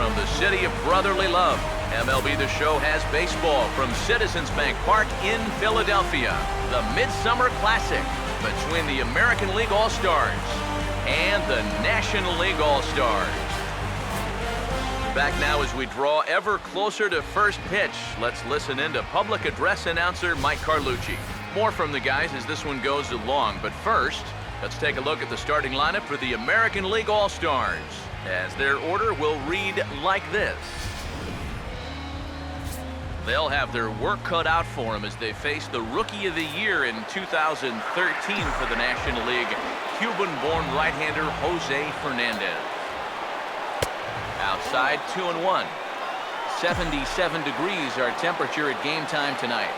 from the city of brotherly love. MLB The Show has baseball from Citizens Bank Park in Philadelphia. The Midsummer Classic between the American League All-Stars and the National League All-Stars. Back now as we draw ever closer to first pitch. Let's listen in to public address announcer Mike Carlucci. More from the guys as this one goes along, but first, let's take a look at the starting lineup for the American League All-Stars, as their order will read like this. They'll have their work cut out for them as they face the Rookie of the Year in 2013 for the National League, Cuban-born right-hander Jose Fernandez. Outside, 2-1. 77 degrees our temperature at game time tonight.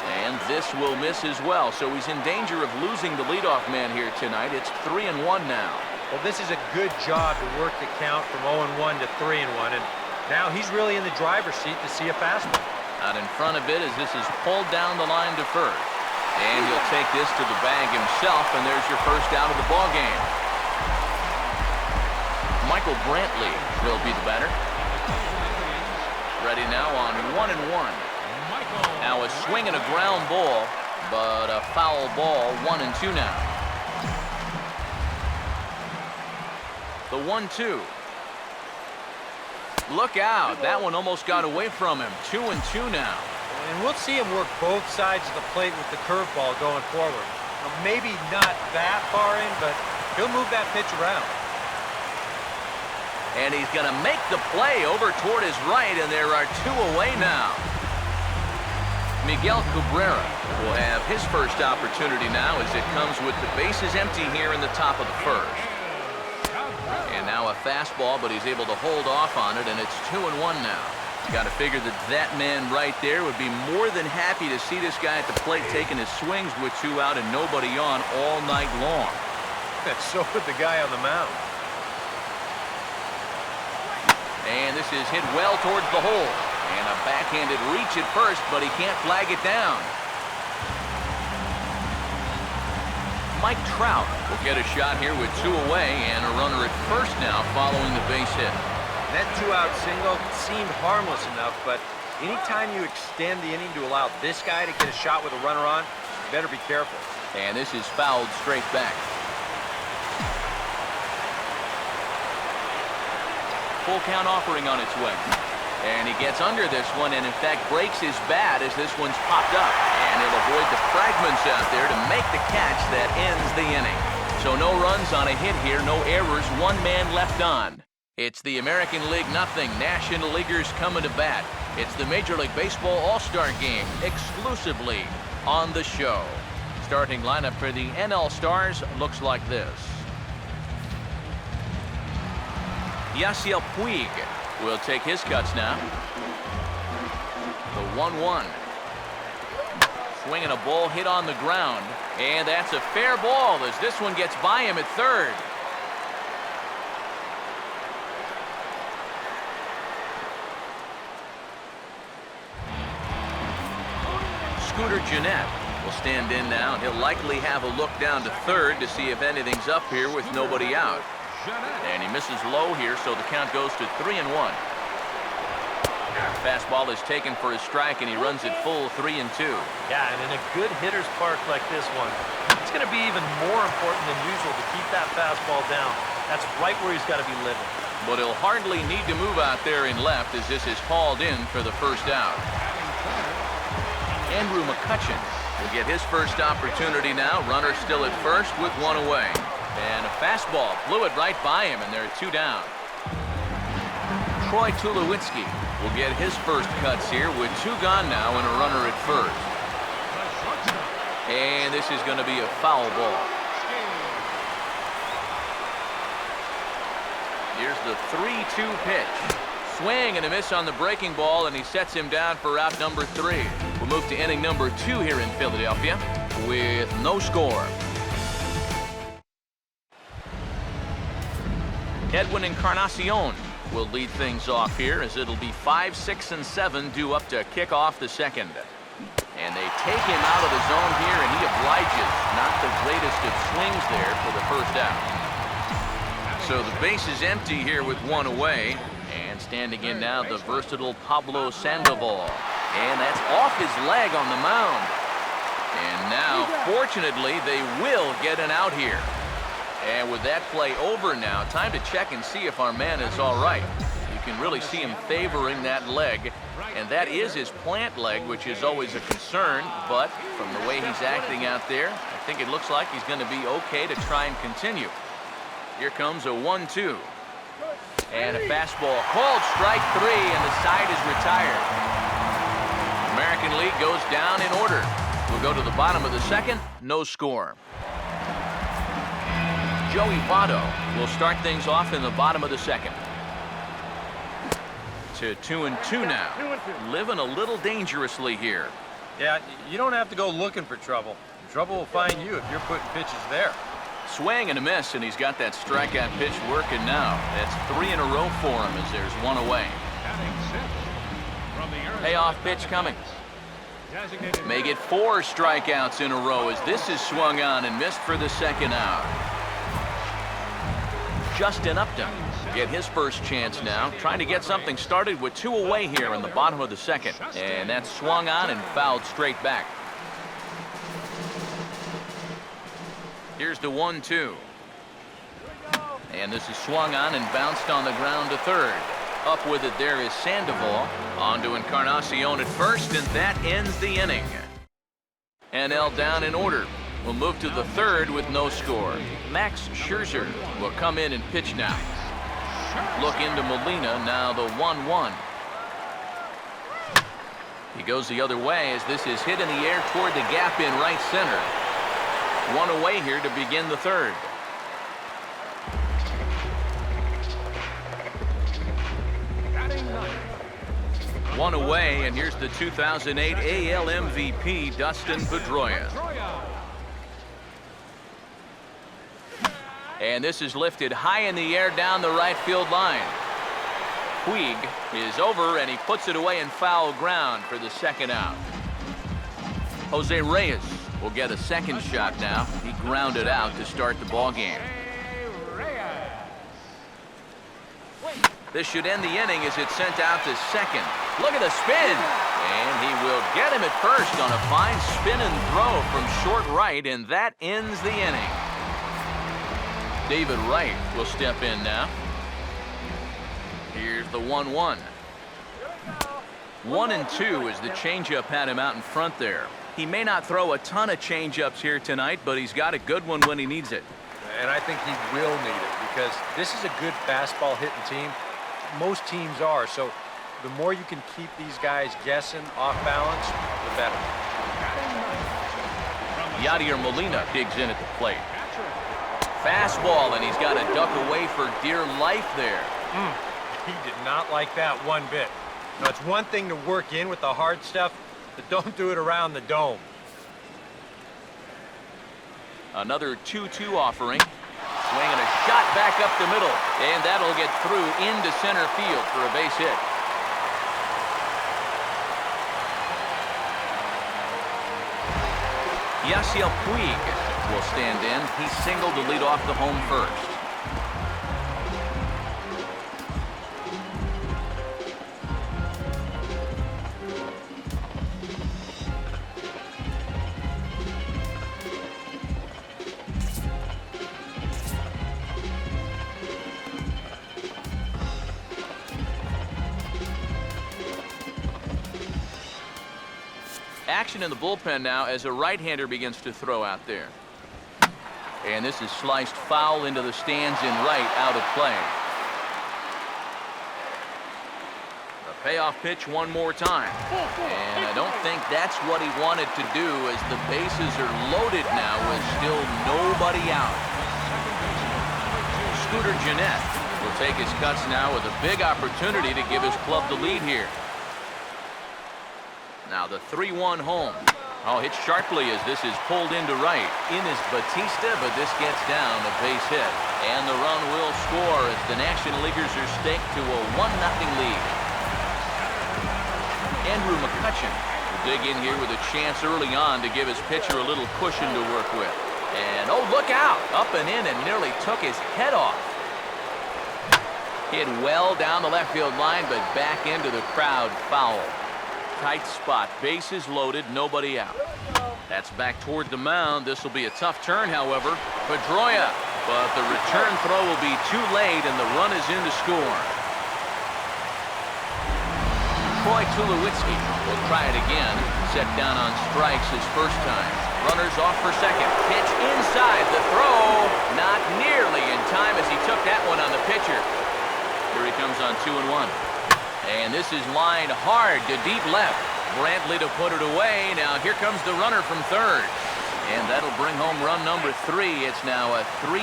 And this will miss as well, so he's in danger of losing the leadoff man here tonight. It's 3-1 now. Well, this is a good job to work the count from 0-1 to 3-1, and now he's really in the driver's seat to see a fastball. Out in front of it as this is pulled down the line to first. And he'll take this to the bag himself, and there's your first out of the ball game. Michael Brantley will be the batter. Ready now on 1-1. Now a swing and a ground ball, but a foul ball, 1-2 now. The 1-2. Look out. That one almost got away from him. 2-2 now. And we'll see him work both sides of the plate with the curveball going forward. Now, maybe not that far in, but he'll move that pitch around. And he's going to make the play over toward his right, and there are two away now. Miguel Cabrera will have his first opportunity now as it comes with the bases empty here in the top of the first. And now a fastball, but he's able to hold off on it, and it's 2-1 now. Got to figure that that man right there would be more than happy to see this guy at the plate taking his swings with two out and nobody on all night long. So would the guy on the mound. And this is hit well towards the hole. And a backhanded reach at first, but he can't flag it down. Mike Trout will get a shot here with two away and a runner at first now following the base hit. That two-out single seemed harmless enough, but anytime you extend the inning to allow this guy to get a shot with a runner on, you better be careful. And this is fouled straight back. Full count offering on its way. And he gets under this one and in fact breaks his bat as this one's popped up. And he'll avoid the fragments out there to make the catch that ends the inning. So no runs on a hit here, no errors, one man left on. It's the American League nothing, National Leaguers coming to bat. It's the Major League Baseball All-Star Game exclusively on the show. Starting lineup for the NL Stars looks like this. Yasiel Puig will take his cuts now. The 1-1. Swinging a ball hit on the ground. And that's a fair ball as this one gets by him at third. Scooter Gennett will stand in now, and he'll likely have a look down to third to see if anything's up here with nobody out. And he misses low here, so the count goes to 3-1. Fastball is taken for a strike, and he runs it full 3-2. Yeah, and in a good hitter's park like this one, it's going to be even more important than usual to keep that fastball down. That's right where he's got to be living. But he'll hardly need to move out there in left as this is hauled in for the first out. Andrew McCutchen will get his first opportunity now. Runner still at first with one away. And a fastball blew it right by him, and there are two down. Troy Tulowitzki will get his first cuts here with two gone now and a runner at first. And this is going to be a foul ball. Here's the 3-2 pitch. Swing and a miss on the breaking ball, and he sets him down for out number 3. We'll move to inning number 2 here in Philadelphia with no score. Edwin Encarnacion will lead things off here as it'll be 5, 6, and 7 due up to kick off the second. And they take him out of the zone here, and he obliges. Not the greatest of swings there for the first out. So the base is empty here with one away. And standing in now, the versatile Pablo Sandoval. And that's off his leg on the mound. And now, fortunately, they will get an out here. And with that play over now, time to check and see if our man is all right. You can really see him favoring that leg. And that is his plant leg, which is always a concern. But from the way he's acting out there, I think it looks like he's going to be okay to try and continue. Here comes a 1-2. And a fastball called strike 3, and the side is retired. American League goes down in order. We'll go to the bottom of the second, no score. Joey Votto will start things off in the bottom of the second. To 2-2 now. Living a little dangerously here. Yeah, you don't have to go looking for trouble. Trouble will find you if you're putting pitches there. Swing and a miss, and he's got that strikeout pitch working now. That's 3 in a row for him as there's one away. Payoff pitch coming. Make it 4 strikeouts in a row as this is swung on and missed for the second out. Justin Upton get his first chance now, trying to get something started with 2 away here in the bottom of the second. And that's swung on and fouled straight back. Here's the 1-2. And this is swung on and bounced on the ground to third. Up with it there is Sandoval. On to Encarnacion at first, and that ends the inning. NL down in order. We'll move to the third with no score. Max Scherzer will come in and pitch now. Look into Molina, now the 1-1. He goes the other way as this is hit in the air toward the gap in right center. One away here to begin the third. One away, and here's the 2008 AL MVP, Dustin Pedroia. And this is lifted high in the air down the right field line. Puig is over, and he puts it away in foul ground for the second out. Jose Reyes will get a second shot now. He grounded out to start the ball game. This should end the inning as it's sent out to second. Look at the spin. And he will get him at first on a fine spin and throw from short right, and that ends the inning. David Wright will step in now. Here's the 1-1. 1-2 as the changeup had him out in front there. He may not throw a ton of changeups here tonight, but he's got a good one when he needs it. And I think he will need it because this is a good fastball hitting team. Most teams are, so the more you can keep these guys guessing off balance, the better. Yadier Molina digs in at the plate. Fastball, and he's got to duck away for dear life there. He did not like that one bit. Now, it's one thing to work in with the hard stuff, but don't do it around the dome. Another 2-2 offering. Swinging a shot back up the middle, and that'll get through into center field for a base hit. Yasiel Puig will stand in. He singled to lead off the home first. Action in the bullpen now as a right-hander begins to throw out there. And this is sliced foul into the stands in right, out of play. The payoff pitch one more time. And I don't think that's what he wanted to do as the bases are loaded now with still nobody out. Scooter Gennett will take his cuts now with a big opportunity to give his club the lead here. Now the 3-1 home. Oh, hit sharply as this is pulled into right. In is Batista, but this gets down a base hit. And the run will score as the National Leaguers are staked to a 1-0 lead. Andrew McCutcheon will dig in here with a chance early on to give his pitcher a little cushion to work with. And, oh, look out! Up and in and nearly took his head off. Hit well down the left field line, but back into the crowd, foul. Tight spot, bases loaded, nobody out. That's back toward the mound. This will be a tough turn, however. Pedroia, but the return throw will be too late, and the run is in to score. Troy Tulowitzki will try it again. Set down on strikes his first time. Runners off for second. Pitch inside. The throw not nearly in time as he took that one on the pitcher. Here he comes on 2-1. And this is lined hard to deep left. Brantley to put it away. Now here comes the runner from third. And that'll bring home run number 3. It's now a 3-0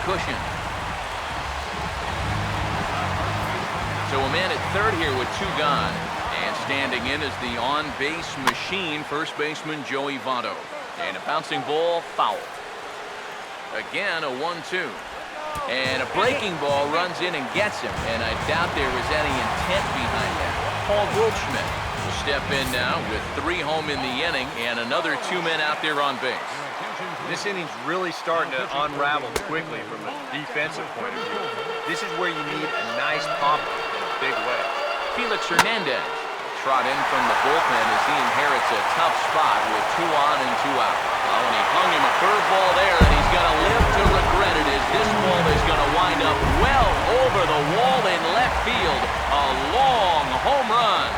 cushion. So a man at third here with 2 gone. And standing in is the on-base machine, first baseman Joey Votto. And a bouncing ball, foul. Again, a 1-2. And a breaking ball runs in and gets him. And I doubt there was any intent behind that. Paul Goldschmidt will step in now with 3 home in the inning and another 2 men out there on base. This inning's really starting to unravel quickly from a defensive point of view. This is where you need a nice pop in a big way. Felix Hernandez trot in from the bullpen as he inherits a tough spot with 2 on and 2 out. Oh, and he hung him a curveball there, and he's going to live to regret it as this ball is going to wind up well over the wall in left field. A long home run.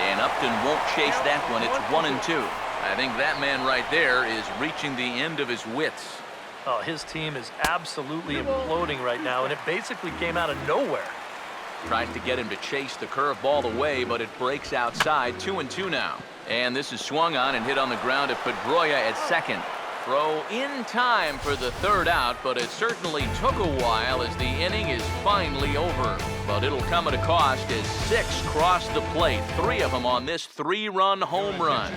And Upton won't chase that one. It's 1-2. I think that man right there is reaching the end of his wits. Oh, his team is absolutely imploding right now, and it basically came out of nowhere. Tried to get him to chase the curveball away, but it breaks outside. 2-2 now. And this is swung on and hit on the ground to Pedroia at second. Throw in time for the 3rd out, but it certainly took a while as the inning is finally over. But it'll come at a cost as 6 cross the plate, 3 of them on this 3-run home run.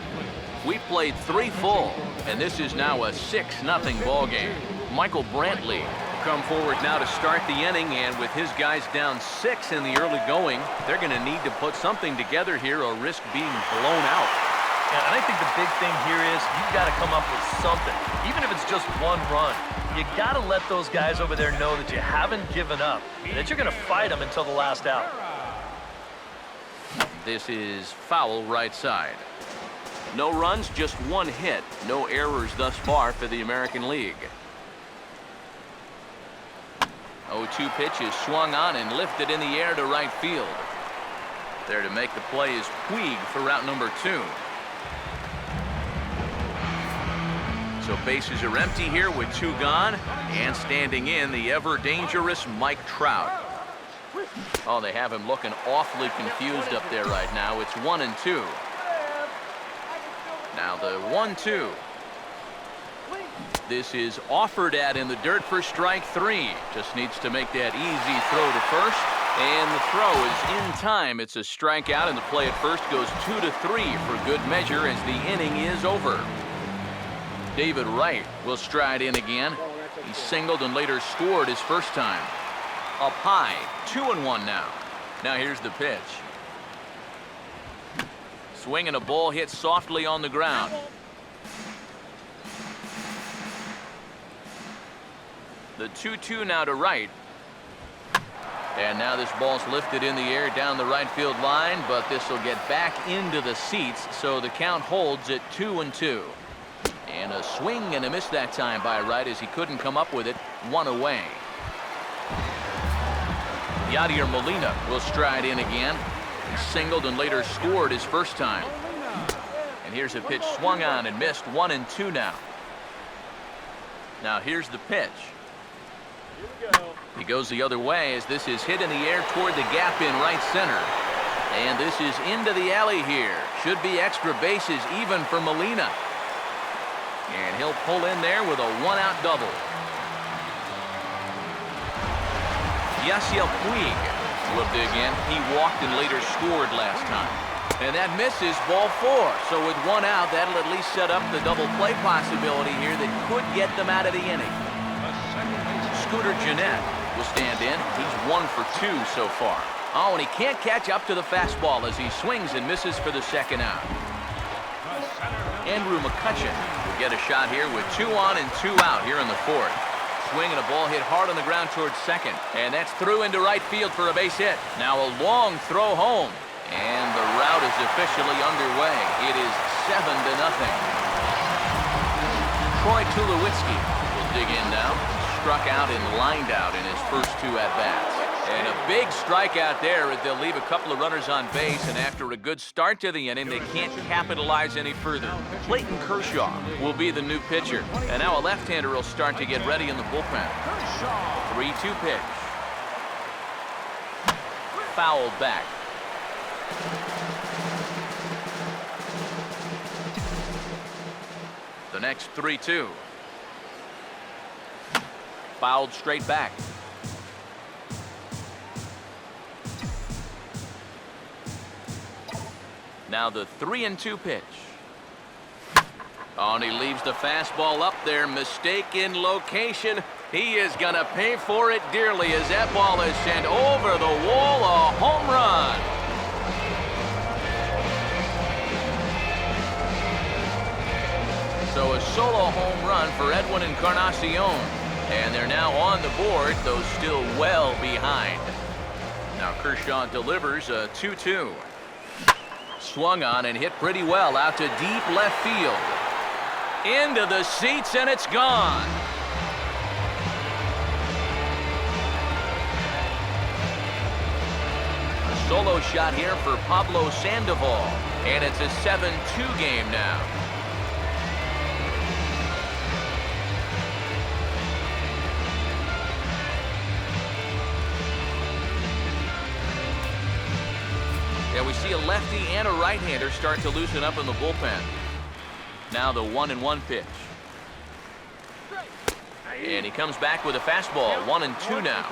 We played 3 full, and this is now a 6-0 ball game. Michael Brantley come forward now to start the inning, and with his guys down 6 in the early going, they're going to need to put something together here or risk being blown out. Yeah, and I think the big thing here is you've got to come up with something, even if it's just 1 run. You got to let those guys over there know that you haven't given up, that you're going to fight them until the last out. This is foul right side. No runs, just 1 hit. No errors thus far for the American League. 0-2 pitch is swung on and lifted in the air to right field. There to make the play is Puig for route number 2. So bases are empty here with 2 gone, and standing in the ever-dangerous Mike Trout. Oh, they have him looking awfully confused up there right now. It's 1-2. Now the 1-2. This is offered at in the dirt for strike 3. Just needs to make that easy throw to first. And the throw is in time. It's a strikeout, and the play at first goes 2-3 for good measure as the inning is over. David Wright will stride in again. He singled and later scored his first time. Up high, 2-1 now. Now here's the pitch. Swing and a ball hit softly on the ground. The 2-2 now to Wright. And now this ball's lifted in the air down the right field line, but this will get back into the seats, so the count holds at 2-2. And a swing and a miss that time by Wright as he couldn't come up with it. 1 away. Yadier Molina will stride in again. He singled and later scored his first time. And here's a pitch swung on and missed. 1-2 now. Now here's the pitch. He goes the other way as this is hit in the air toward the gap in right center. And this is into the alley here. Should be extra bases even for Molina. And he'll pull in there with a 1-out double. Yasiel Puig will dig in. He walked and later scored last time. And that misses ball 4. So with 1 out, that'll at least set up the double play possibility here that could get them out of the inning. Scooter Gennett will stand in. He's 1 for 2 so far. Oh, and he can't catch up to the fastball as he swings and misses for the second out. Andrew McCutcheon will get a shot here with 2 on and 2 out here in the fourth. Swing and a ball hit hard on the ground towards second. And that's through into right field for a base hit. Now a long throw home. And the route is officially underway. It is 7-0. Troy Tulowitzki will dig in now. Struck out and lined out in his first 2 at-bats. And a big strikeout there as they'll leave a couple of runners on base, and after a good start to the inning, they can't capitalize any further. Clayton Kershaw will be the new pitcher, and now a left-hander will start to get ready in the bullpen. 3-2 pitch. Fouled back. The next 3-2. Fouled straight back. Now the 3-2 pitch. Oh, and he leaves the fastball up there. Mistaken location. He is going to pay for it dearly as that ball is sent over the wall. A home run. So a solo home run for Edwin Encarnacion. And they're now on the board, though still well behind. Now Kershaw delivers a 2-2. Swung on and hit pretty well out to deep left field. Into the seats, and it's gone. A solo shot here for Pablo Sandoval, and it's a 7-2 game now. Yeah, we see a lefty and a right-hander start to loosen up in the bullpen. Now the 1-1 pitch. And he comes back with a fastball. 1-2 now.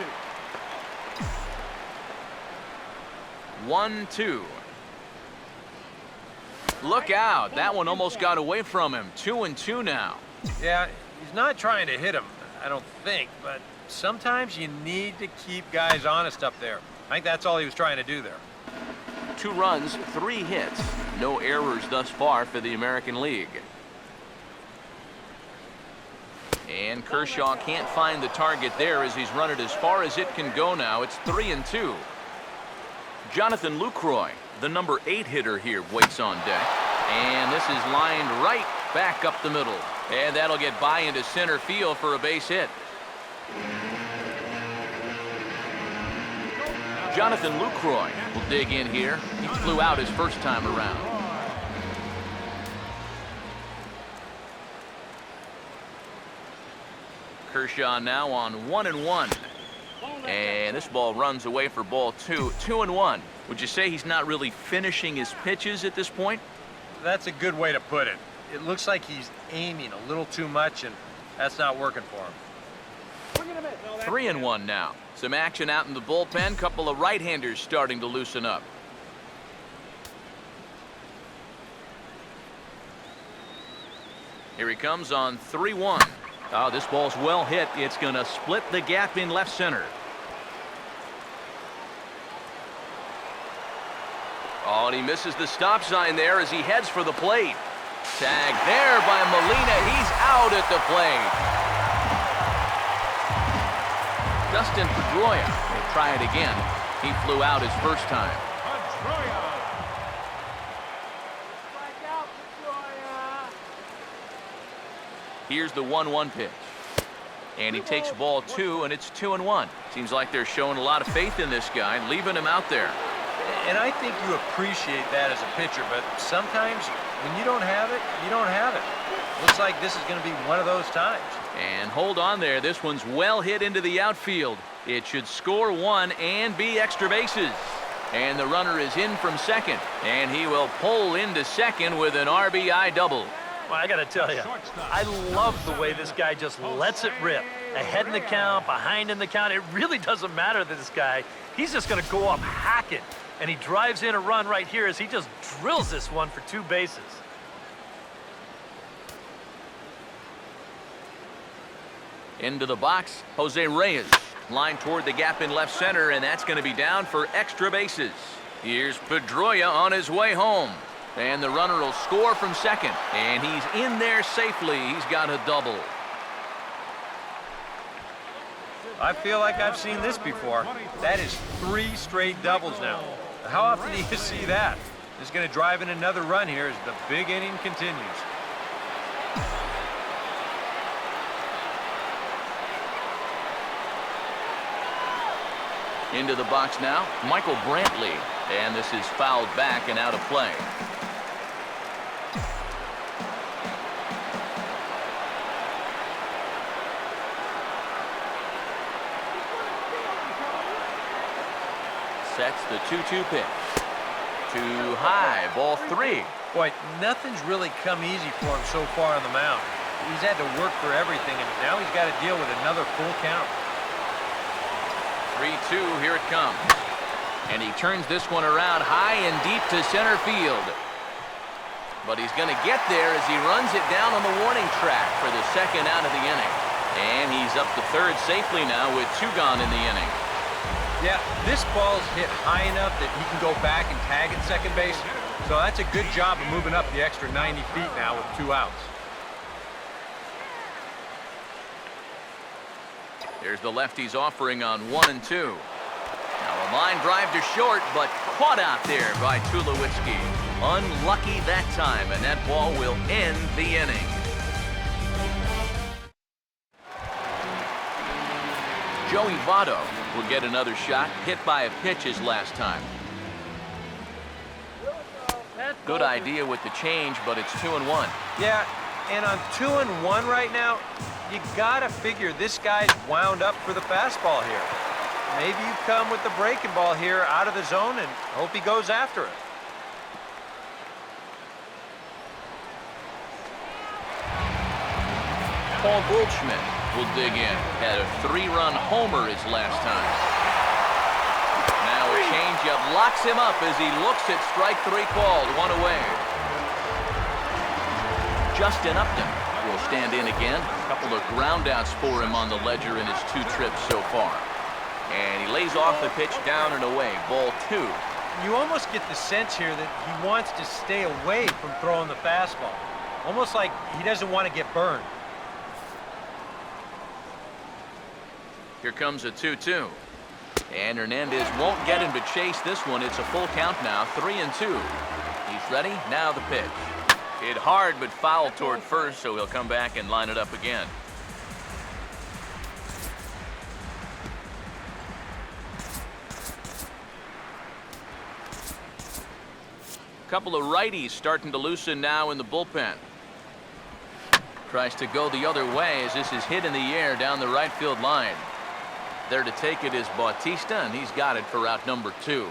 1-2. Look out. That one almost got away from him. 2-2 now. Yeah, he's not trying to hit him, I don't think, but sometimes you need to keep guys honest up there. I think that's all he was trying to do there. 2 runs, 3 hits. No errors thus far for the American League. And Kershaw can't find the target there as he's run it as far as it can go now. It's 3-2. Jonathan Lucroy, the number 8 hitter here, waits on deck. And this is lined right back up the middle. And that'll get by into center field for a base hit. Jonathan Lucroy will dig in here. He flew out his first time around. Kershaw now on 1-1. And this ball runs away for ball 2. 2-1. Would you say he's not really finishing his pitches at this point? That's a good way to put it. It looks like he's aiming a little too much, and that's not working for him. 3-1 now. Some action out in the bullpen. Couple of right-handers starting to loosen up. Here he comes on 3-1. Oh, this ball's well hit. It's going to split the gap in left center. Oh, and he misses the stop sign there as he heads for the plate. Tag there by Molina. He's out at the plate. Dustin Pedroia will try it again. He flew out his first time. Here's the 1-1 pitch. And he takes ball 2, and it's 2-1. Seems like they're showing a lot of faith in this guy, leaving him out there. And I think you appreciate that as a pitcher, but sometimes when you don't have it, you don't have it. Looks like this is going to be one of those times. And hold on there. This one's well hit into the outfield. It should score 1 and be extra bases. And the runner is in from second. And he will pull into second with an RBI double. Well, I got to tell you, I love the way this guy just lets it rip. Ahead in the count, behind in the count. It really doesn't matter to this guy. He's just going to go up hacking. And he drives in a run right here as he just drills this one for 2 bases. Into the box, Jose Reyes. Line toward the gap in left center, and that's going to be down for extra bases. Here's Pedroia on his way home. And the runner will score from second. And he's in there safely. He's got a double. I feel like I've seen this before. That is 3 straight doubles now. How often do you see that? This is going to drive in another run here as the big inning continues. Into the box now, Michael Brantley. And this is fouled back and out of play. Sets the 2-2 pitch. Too high, ball 3. Boy, nothing's really come easy for him so far on the mound. He's had to work for everything, and now he's got to deal with another full count. 3-2, here it comes. And he turns this one around high and deep to center field. But he's going to get there as he runs it down on the warning track for the second out of the inning. And he's up to third safely now with 2 gone in the inning. Yeah, this ball's hit high enough that he can go back and tag at second base. So that's a good job of moving up the extra 90 feet now with 2 outs. There's the lefty's offering on 1 and 2. Now a line drive to short, but caught out there by Tulowitzki. Unlucky that time, and that ball will end the inning. Joey Votto will get another shot, hit by a pitch his last time. Good idea with the change, but it's 2-1. Yeah, and on 2-1 right now, you gotta figure this guy's wound up for the fastball here. Maybe you come with the breaking ball here out of the zone and hope he goes after it. Paul Goldschmidt will dig in. Had a 3-run homer his last time. Now a changeup locks him up as he looks at strike 3 called. 1 away. Justin Upton will stand in again. A couple of groundouts for him on the ledger in his 2 trips so far. And he lays off the pitch down and away. Ball 2. You almost get the sense here that he wants to stay away from throwing the fastball. Almost like he doesn't want to get burned. Here comes a 2-2. And Hernandez won't get him to chase this one. It's a full count now, 3-2. He's ready, now the pitch. Hit hard but foul toward first, so he'll come back and line it up again. Couple of righties starting to loosen now in the bullpen. Tries to go the other way as this is hit in the air down the right field line. There to take it is Bautista, and he's got it for out number 2. So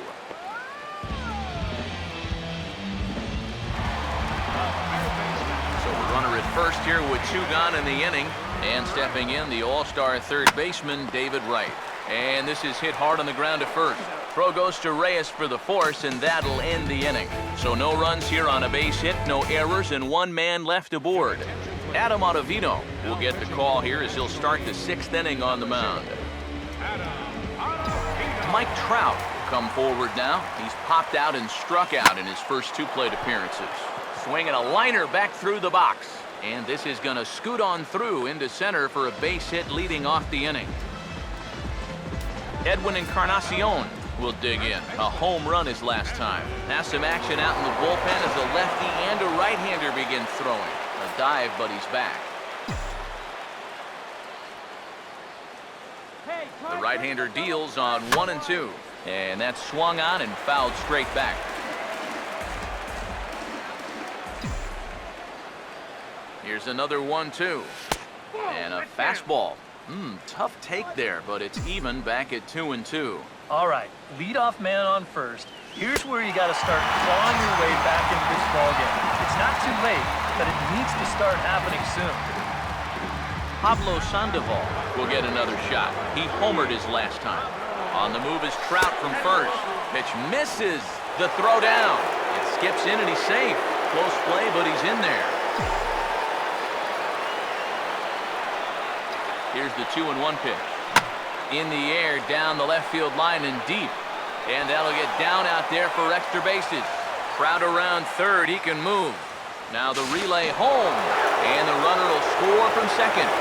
the runner at first here with 2 gone in the inning. And stepping in, the all-star third baseman, David Wright. And this is hit hard on the ground at first. Throw goes to Reyes for the force, and that'll end the inning. So no runs here on a base hit, no errors, and 1 man left aboard. Adam Ottavino will get the call here as he'll start the 6th inning on the mound. Mike Trout will come forward now. He's popped out and struck out in his first 2 plate appearances. Swinging a liner back through the box. And this is going to scoot on through into center for a base hit leading off the inning. Edwin Encarnacion will dig in. A home run his last time. Now some action out in the bullpen as a lefty and a right-hander begin throwing. A dive, but he's back. The right-hander deals on 1 and 2. And that's swung on and fouled straight back. Here's another 1-2. And a fastball. Tough take there, but it's even back at 2-2. All right, leadoff man on first. Here's where you got to start clawing your way back into this ballgame. It's not too late, but it needs to start happening soon. Pablo Sandoval will get another shot. He homered his last time. On the move is Trout from first. Pitch misses. The throw down. It skips in and he's safe. Close play, but he's in there. Here's the 2-1 pitch. In the air, down the left field line and deep. And that'll get down out there for extra bases. Crowd around third, he can move. Now the relay home, and the runner will score from second.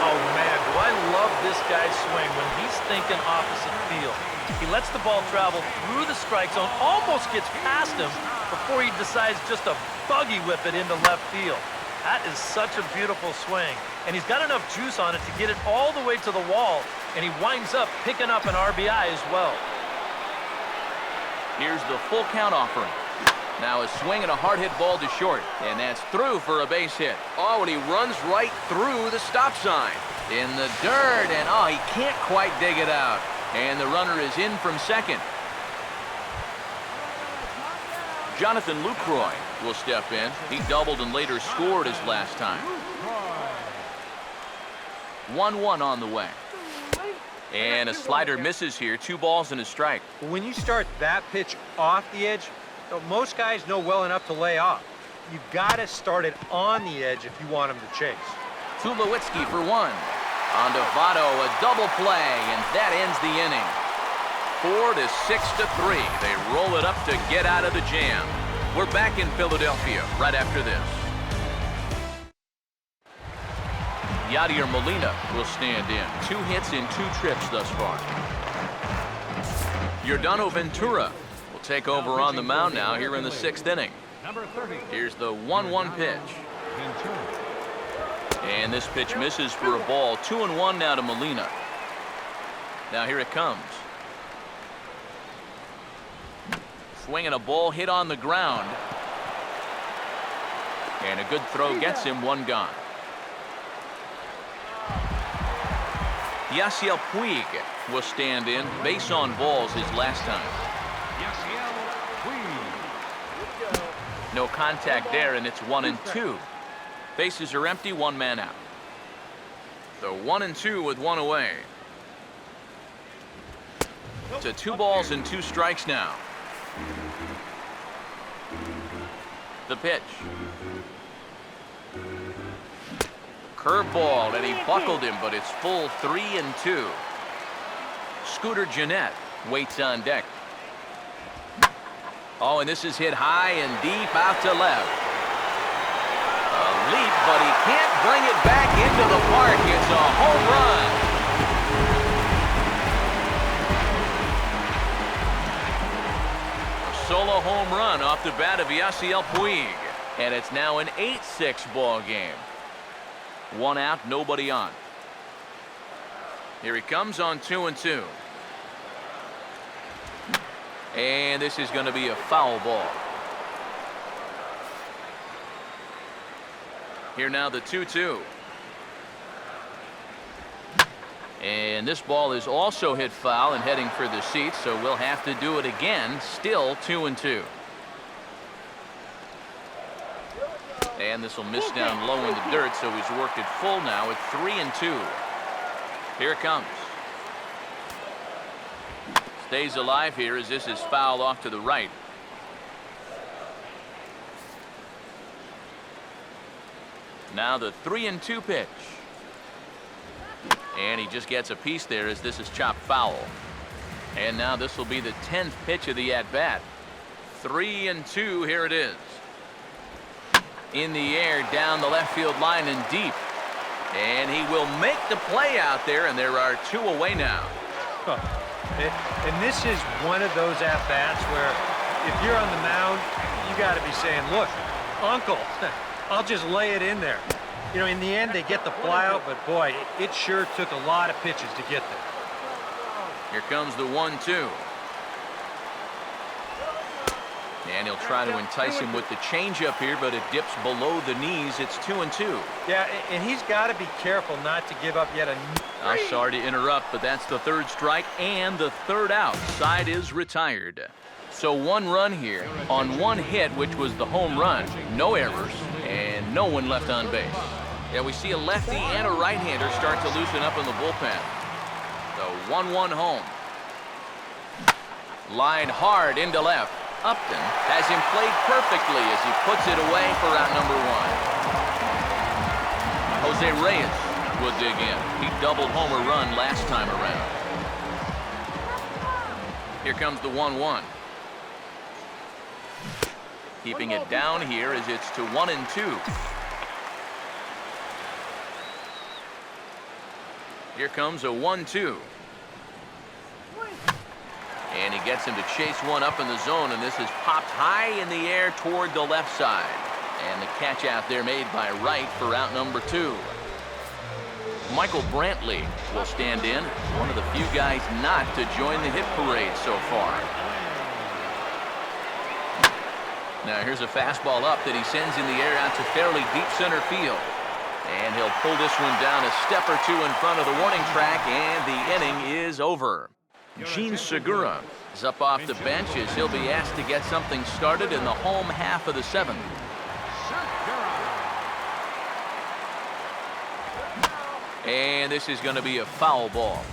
Oh man, do I love this guy's swing when he's thinking opposite field. He lets the ball travel through the strike zone, almost gets past him before he decides just to buggy whip it into left field. That is such a beautiful swing. And he's got enough juice on it to get it all the way to the wall, and he winds up picking up an RBI as well. Here's the full count offering. Now a swing and a hard hit ball to short, and that's through for a base hit. Oh, and he runs right through the stop sign. In the dirt, and oh, he can't quite dig it out. And the runner is in from second. Jonathan Lucroy will step in. He doubled and later scored his last time. 1-1 on the way. And a slider misses here. 2 balls and a strike. When you start that pitch off the edge, most guys know well enough to lay off. You've got to start it on the edge if you want him to chase. Tulowitzki for 1. On to Votto, a double play, and that ends the inning. 4-6-3. They roll it up to get out of the jam. We're back in Philadelphia right after this. Yadier Molina will stand in. 2 hits in 2 trips thus far. Yordano Ventura will take over on the mound now here in the 6th inning. Here's the 1-1 pitch. And this pitch misses for a ball. 2-1 now to Molina. Now here it comes. Swinging a ball hit on the ground. And a good throw gets him 1 gone. Yasiel Puig will stand in. Base on balls his last time. No contact there, and it's 1-2. Bases are empty, 1 man out. So 1-2 with 1 away. To 2 balls and 2 strikes now. The pitch. Curveball, and he buckled him, but it's full 3-2. Scooter Gennett waits on deck. Oh, and this is hit high and deep out to left. A leap, but he can't bring it back into the park. It's a home run. A solo home run off the bat of Yasiel Puig. And it's now an 8-6 ball game. 1 out, nobody on. Here he comes on 2-2. And this is going to be a foul ball. Here now the 2-2. And this ball is also hit foul and heading for the seats, so we'll have to do it again. Still 2-2. And this will miss down low in the dirt, so he's worked it full now at 3-2. Here it comes. Stays alive here as this is fouled off to the right. Now the 3-2 pitch. And he just gets a piece there as this is chopped foul. And now this will be the 10th pitch of the at-bat. 3-2, here it is. In the air, down the left field line and deep. And he will make the play out there, and there are 2 away now. And this is one of those at-bats where if you're on the mound, you got to be saying, look, uncle, I'll just lay it in there. You know, in the end, they get the flyout, but boy, it sure took a lot of pitches to get there. Here comes the 1-2. And he'll try to entice him with the changeup here, but it dips below the knees. It's 2-2. Yeah, and he's got to be careful not to give up yet a... I'm sorry to interrupt, but that's the 3rd strike and the 3rd out. Side is retired. So 1 run here on 1 hit, which was the home run. No errors and no one left on base. Yeah, we see a lefty and a right-hander start to loosen up in the bullpen. The 1-1 home. Line hard into left. Upton has him played perfectly as he puts it away for out number 1. Jose Reyes would dig in. He doubled home a run last time around. Here comes the 1-1. Keeping it down here as it's to 1-2. Here comes a 1-2. And he gets him to chase one up in the zone, and this is popped high in the air toward the left side. And the catch out there made by Wright for out number 2. Michael Brantley will stand in, one of the few guys not to join the hit parade so far. Now here's a fastball up that he sends in the air out to fairly deep center field. And he'll pull this one down a step or two in front of the warning track, and the inning is over. Gene Segura is up off the bench as he'll be asked to get something started in the home half of the 7th. And this is going to be a foul ball.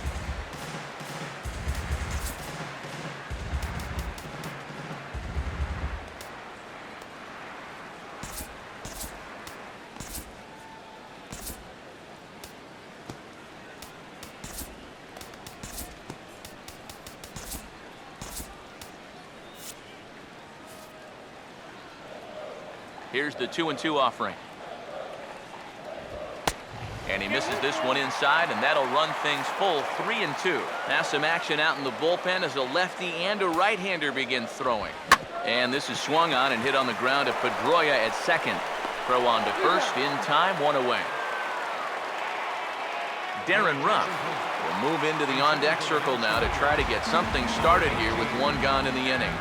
Here's the 2-2 offering. And he misses this one inside, and that'll run things full 3-2. Now some action out in the bullpen as a lefty and a right-hander begin throwing. And this is swung on and hit on the ground to Pedroia at second. Throw on to first in time, 1 away. Darren Ruff will move into the on-deck circle now to try to get something started here with 1 gone in the inning.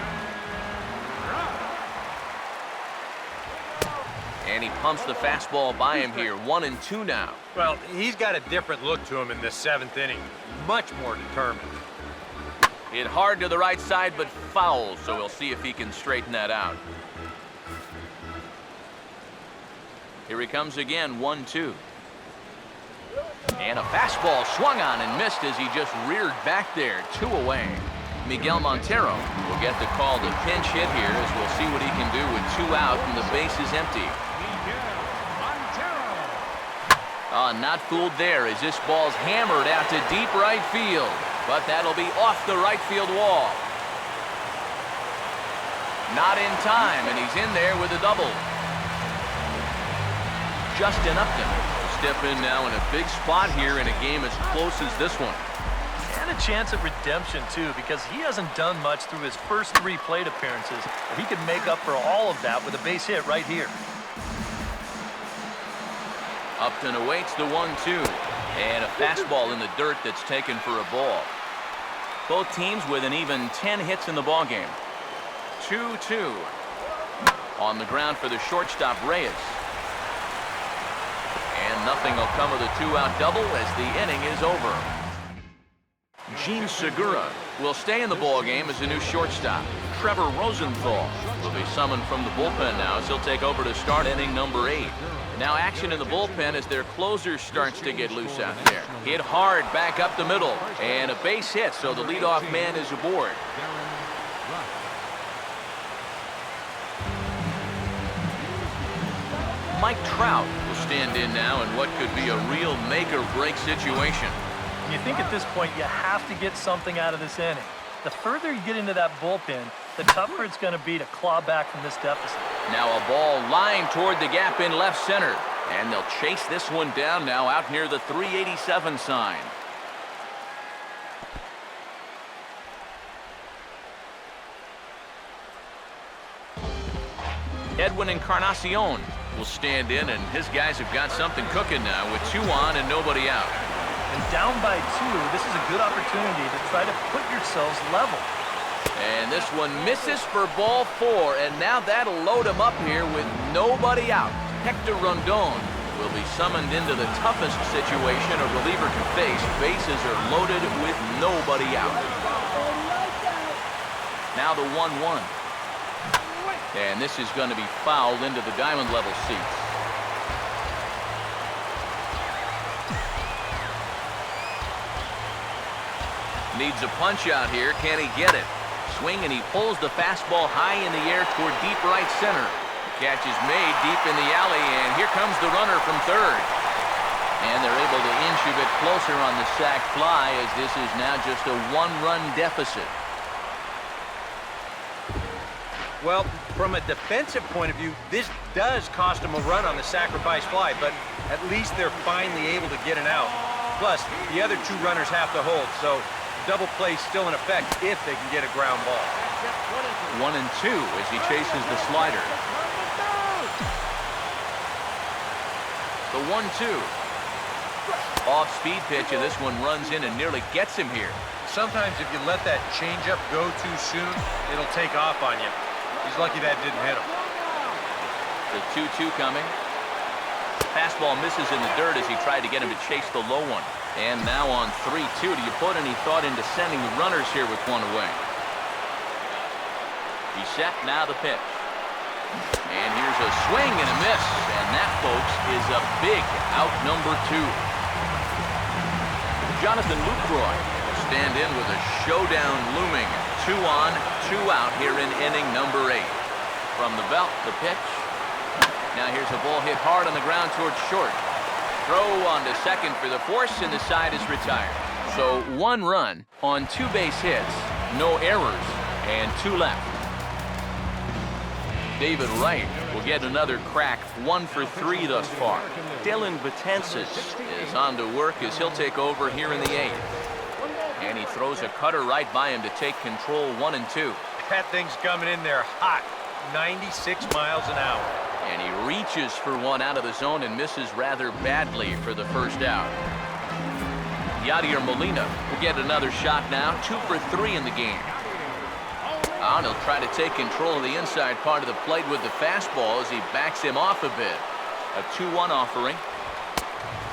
And he pumps the fastball by him here. 1-2 now. Well, he's got a different look to him in this 7th inning. Much more determined. Hit hard to the right side, but foul, so we'll see if he can straighten that out. Here he comes again, 1-2. And a fastball swung on and missed as he just reared back there. 2 away. Miguel Montero will get the call to pinch hit here as we'll see what he can do with 2 out and the base is empty. Not fooled there as this ball's hammered out to deep right field. But that'll be off the right field wall. Not in time, and he's in there with a double. Justin Upton will step in now in a big spot here in a game as close as this one. And a chance at redemption, too, because he hasn't done much through his first 3 plate appearances. But he could make up for all of that with a base hit right here. Upton awaits the 1-2. And a fastball in the dirt that's taken for a ball. Both teams with an even 10 hits in the ballgame. 2-2. On the ground for the shortstop, Reyes. And nothing will come of the 2-out double as the inning is over. Gene Segura will stay in the ballgame as the new shortstop. Trevor Rosenthal will be summoned from the bullpen now as he'll take over to start inning number 8. Now action in the bullpen as their closer starts to get loose out there. Hit hard back up the middle, and a base hit, so the leadoff man is aboard. Mike Trout will stand in now in what could be a real make-or-break situation. You think at this point you have to get something out of this inning. The further you get into that bullpen, the tougher it's going to be to claw back from this deficit. Now a ball lined toward the gap in left center. And they'll chase this one down now out near the 387 sign. Edwin Encarnacion will stand in, and his guys have got something cooking now with 2 on and nobody out. And down by 2, this is a good opportunity to try to put yourselves level. And this one misses for ball 4, and now that'll load him up here with nobody out. Hector Rondon will be summoned into the toughest situation a reliever can face. Bases are loaded with nobody out. Now the 1-1. And this is going to be fouled into the diamond level seats. Needs a punch out here. Can he get it? Swing, and he pulls the fastball high in the air toward deep right center. The catch is made deep in the alley, and here comes the runner from third. And they're able to inch a bit closer on the sac fly as this is now just a one-run deficit. Well, from a defensive point of view, this does cost them a run on the sacrifice fly, but at least they're finally able to get an out. Plus, the other two runners have to hold, so double play's still in effect if they can get a ground ball. 1-2 as he chases the slider. The 1-2. Off-speed pitch, and this one runs in and nearly gets him here. Sometimes if you let that changeup go too soon, it'll take off on you. He's lucky that didn't hit him. The 2-2 coming. Fastball misses in the dirt as he tried to get him to chase the low one. And now on 3-2, do you put any thought into sending the runners here with one away? He's set, now the pitch. And here's a swing and a miss. And that, folks, is a big out number 2. Jonathan Lucroy will stand in with a showdown looming. 2 on, 2 out here in inning number 8. From the belt, the pitch. Now here's a ball hit hard on the ground towards short. Throw on to second for the force, and the side is retired. So 1 run on 2 base hits, no errors, and 2 left. David Wright will get another crack, 1 for 3 thus far. Dylan Betances is on to work as he'll take over here in the 8th. And he throws a cutter right by him to take control. 1-2. That thing's coming in there hot, 96 miles an hour. And he reaches for one out of the zone and misses rather badly for the first out. Yadier Molina will get another shot now, 2 for 3 in the game. And he'll try to take control of the inside part of the plate with the fastball as he backs him off a bit. A 2-1 offering.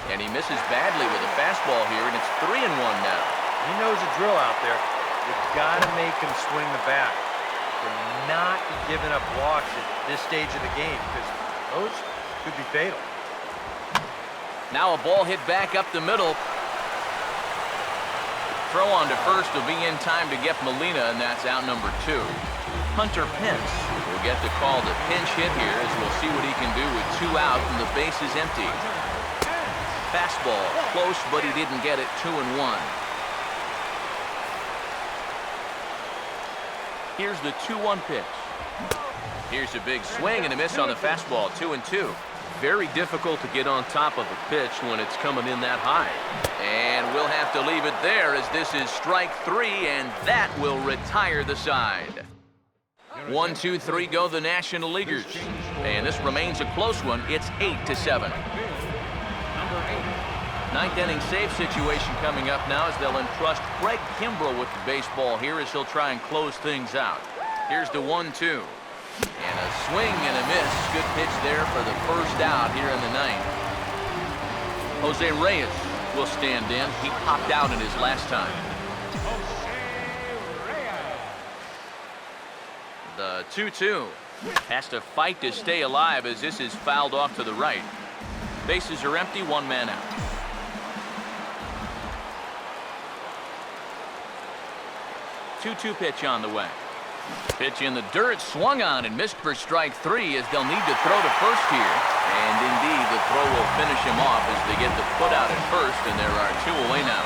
And he misses badly with a fastball here, and it's 3-1 now. He knows the drill out there. You've got to make him swing the bat. You're not giving up walks at this stage of the game because those could be fatal. Now a ball hit back up the middle. Throw on to first will be in time to get Molina, and that's out number 2. Hunter Pence will get the call to pinch hit here as we'll see what he can do with 2 out and the base is empty. Fastball close, but he didn't get it. 2-1. Here's the 2-1 pitch. Here's a big swing and a miss on the fastball. 2-2. Very difficult to get on top of a pitch when it's coming in that high. And we'll have to leave it there as this is strike 3, and that will retire the side. 1, 2, 3 go the National Leaguers. And this remains a close one. It's 8-7. 9th inning save situation coming up now as they'll entrust Craig Kimbrell with the baseball here as he'll try and close things out. Here's the 1-2. And a swing and a miss. Good pitch there for the first out here in the 9th. Jose Reyes will stand in. He popped out in his last time. The 2-2 has to fight to stay alive as this is fouled off to the right. Bases are empty, 1 man out. 2-2 pitch on the way. Pitch in the dirt, swung on and missed for strike 3 as they'll need to throw to first here. And indeed, the throw will finish him off as they get the put out at first, and there are 2 away now.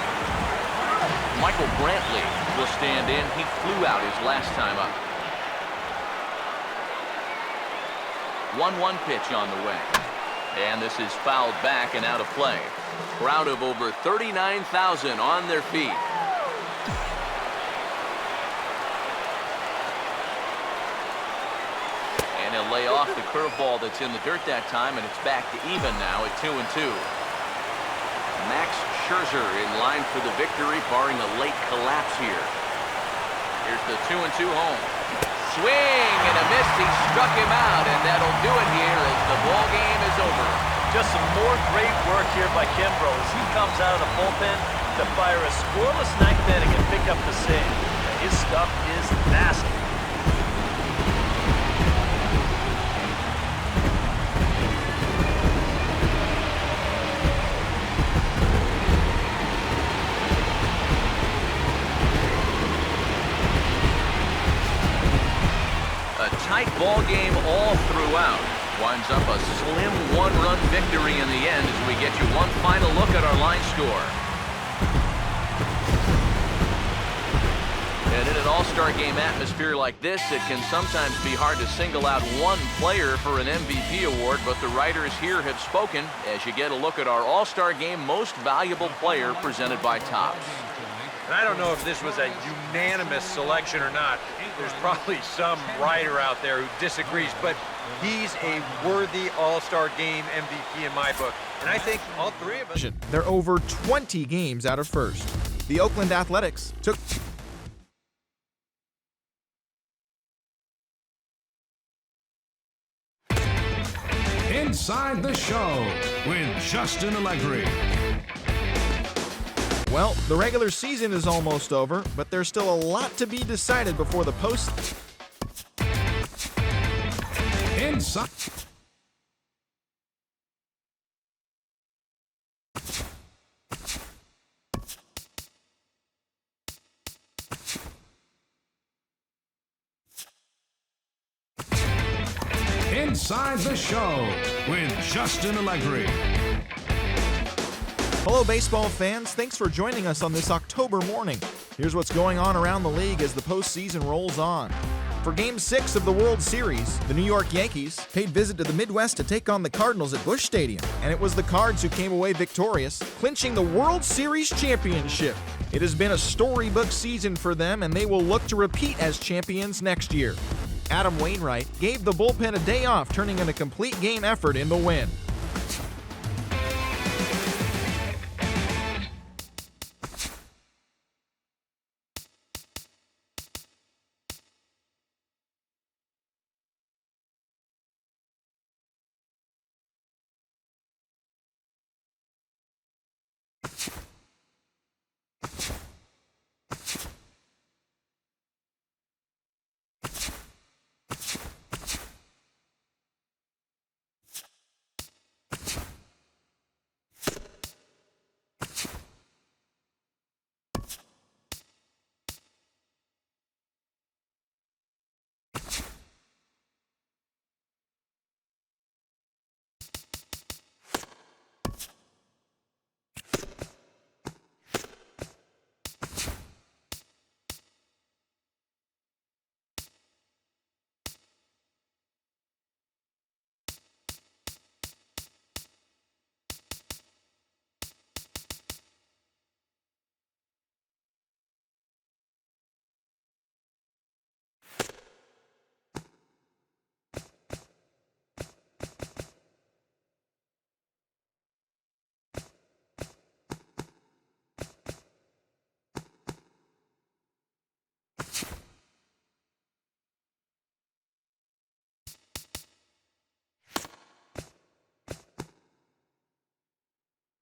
Michael Brantley will stand in. He flew out his last time up. 1-1 pitch on the way. And this is fouled back and out of play. Crowd of over 39,000 on their feet. And he'll lay off the curveball that's in the dirt that time, and it's back to even now at 2-2. Max Scherzer in line for the victory, barring a late collapse here. Here's the 2-2 home. Swing and a miss. He struck him out, and that'll do it here as the ball game is over. Just some more great work here by Kimbrell as he comes out of the bullpen to fire a scoreless 9th inning and pick up the save. His stuff is nasty. Tight ball game all throughout. Winds up a slim one-run victory in the end as we get you one final look at our line score. And in an all-star game atmosphere like this, it can sometimes be hard to single out one player for an MVP award, but the writers here have spoken as you get a look at our all-star game most valuable player presented by Topps. And I don't know if this was a unanimous selection or not. There's probably some writer out there who disagrees, but he's a worthy all-star game MVP in my book. And I think all three of us... They're over 20 games out of first. The Oakland Athletics took... Inside the Show with Justin Allegri. Well, the regular season is almost over, but there's still a lot to be decided before the post... Inside... Inside the Show with Justin Allegri. Hello, baseball fans. Thanks for joining us on this October morning. Here's what's going on around the league as the postseason rolls on. For Game 6 of the World Series, the New York Yankees paid visit to the Midwest to take on the Cardinals at Busch Stadium, and it was the Cards who came away victorious, clinching the World Series championship. It has been a storybook season for them, and they will look to repeat as champions next year. Adam Wainwright gave the bullpen a day off, turning in a complete game effort in the win.